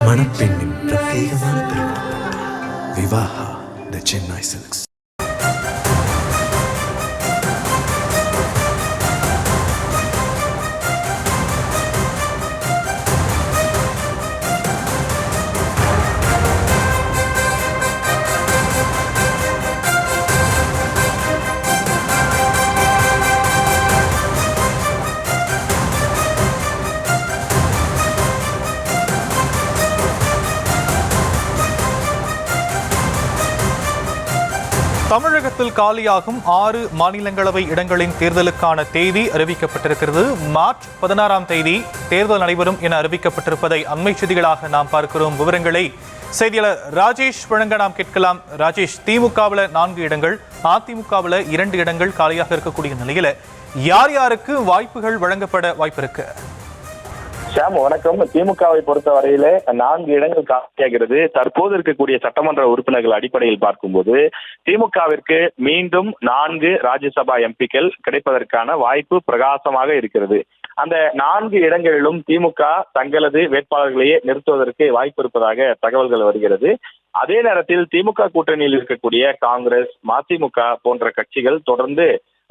மணப்பெண்ணின் பிரத்யேகமான திருமணம் விவாஹா தி சென்னை சில்க்ஸ். தமிழகத்தில் காலியாகும் 6 மாநிலங்களவை இடங்களின் தேர்தலுக்கான தேதி அறிவிக்கப்பட்டிருக்கிறது. மார்ச் 16ஆம் தேதி தேர்தல் நடைபெறும் என அறிவிக்கப்பட்டிருப்பதை அண்மை செய்திகளாக நாம் பார்க்கிறோம். விவரங்களை செய்தியாளர் ராஜேஷ் வழங்க நாம் கேட்கலாம். ராஜேஷ், திமுகவில் 4 இடங்கள், அதிமுகவில் 2 இடங்கள் காலியாக இருக்கக்கூடிய நிலையில யார் யாருக்கு வாய்ப்புகள் வழங்கப்பட வாய்ப்பு இருக்கு? ஷாம், வணக்கம். திமுகவை பொறுத்தவரையில 4 இடங்கள் காலியாகிறது. தற்போது இருக்கக்கூடிய சட்டமன்ற உறுப்பினர்கள் அடிப்படையில் பார்க்கும்போது திமுகவிற்கு மீண்டும் 4 ராஜ்யசபா எம்பிக்கள் கிடைப்பதற்கான வாய்ப்பு பிரகாசமாக இருக்கிறது. அந்த 4 இடங்களிலும் திமுக தங்களது வேட்பாளர்களையே நிறுத்துவதற்கு வாய்ப்பு இருப்பதாக தகவல்கள் வருகிறது. அதே நேரத்தில் திமுக கூட்டணியில் இருக்கக்கூடிய காங்கிரஸ், மதிமுக போன்ற கட்சிகள் தொடர்ந்து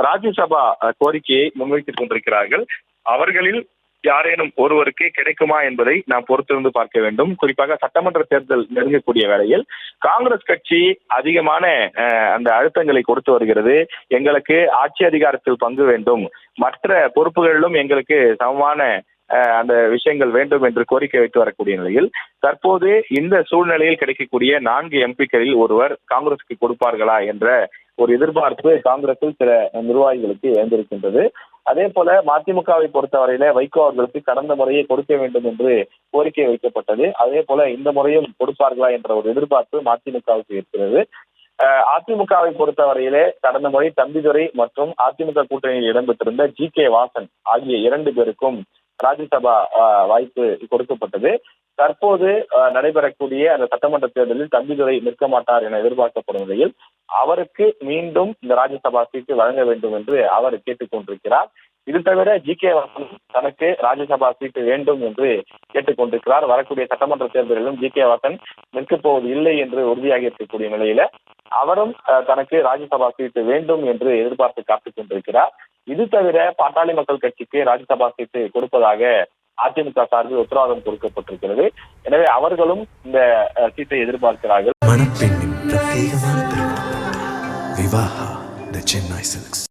ராஜ்யசபா கோரிக்கையை முன்வைத்துக் கொண்டிருக்கிறார்கள். அவர்களில் யாரேனும் ஒருவருக்கு கிடைக்குமா என்பதை நாம் பொறுத்திருந்து பார்க்க வேண்டும். குறிப்பாக சட்டமன்ற தேர்தல் நெருங்கக்கூடிய வேளையில் காங்கிரஸ் கட்சி அதிகமான அந்த அழுத்தங்களை கொடுத்து வருகிறது. எங்களுக்கு ஆட்சி அதிகாரத்தில் பங்கு வேண்டும், மற்ற பொறுப்புகளிலும் எங்களுக்கு சமமான அந்த விஷயங்கள் வேண்டும் என்று கோரிக்கை வைத்து வரக்கூடிய நிலையில் தற்போது இந்த சூழ்நிலையில் கிடைக்கக்கூடிய 4 எம்பிக்களில் ஒருவர் காங்கிரசுக்கு கொடுப்பார்களா என்ற ஒரு எதிர்பார்ப்பு காங்கிரஸில் சில நிர்வாகிகளுக்கு எழுந்திருக்கின்றது. அதே போல மதிமுகவை பொறுத்தவரையில வைகோ அவர்களுக்கு கடந்த முறையே கொடுக்க வேண்டும் என்று கோரிக்கை வைக்கப்பட்டது. அதே போல இந்த முறையும் கொடுப்பார்களா என்ற ஒரு எதிர்பார்ப்பு மதிமுகவுக்கு இருக்கிறது. அதிமுகவை பொறுத்தவரையிலே கடந்த முறை தம்பிதுரை மற்றும் அதிமுக கூட்டணியில் இடம்பெற்றிருந்த ஜி.கே. வாசன் ஆகிய 2 பேருக்கும் ராஜ்யசபா வாய்ப்பு கொடுக்கப்பட்டது. தற்போது நடைபெறக்கூடிய அந்த சட்டமன்ற தேர்தலில் தம்பிதுரை நிற்க மாட்டார் என எதிர்பார்க்கப்படும் நிலையில் அவருக்கு மீண்டும் இந்த ராஜ்யசபா சீட்டு வழங்க வேண்டும் என்று அவர் கேட்டுக்கொண்டிருக்கிறார். இது தவிர ஜி.கே. வாசன் தனக்கு ராஜ்யசபா சீட்டு வேண்டும் என்று கேட்டுக்கொண்டிருக்கிறார். வரக்கூடிய சட்டமன்ற தேர்தலிலும் ஜி.கே. வாசன் நிற்கப் போவது இல்லை என்று உறுதியாகி இருக்கக்கூடிய நிலையில அவரும் தனக்கு ராஜ்யசபா சீட்டு வேண்டும் என்று எதிர்பார்த்து காத்துக் கொண்டிருக்கிறார். இது தவிர பாட்டாளி மக்கள் கட்சிக்கு ராஜ்யசபா சீட்டு கொடுப்பதாக அதிமுக சார்பில் உத்தரவாதம் கொடுக்கப்பட்டிருக்கிறது. எனவே அவர்களும் இந்த சீட்டை எதிர்பார்க்கிறார்கள். மணப்பெண்ணின் பிரத்யேகமான திருமணம் விவாஹா தி சென்னை சில்க்ஸ்.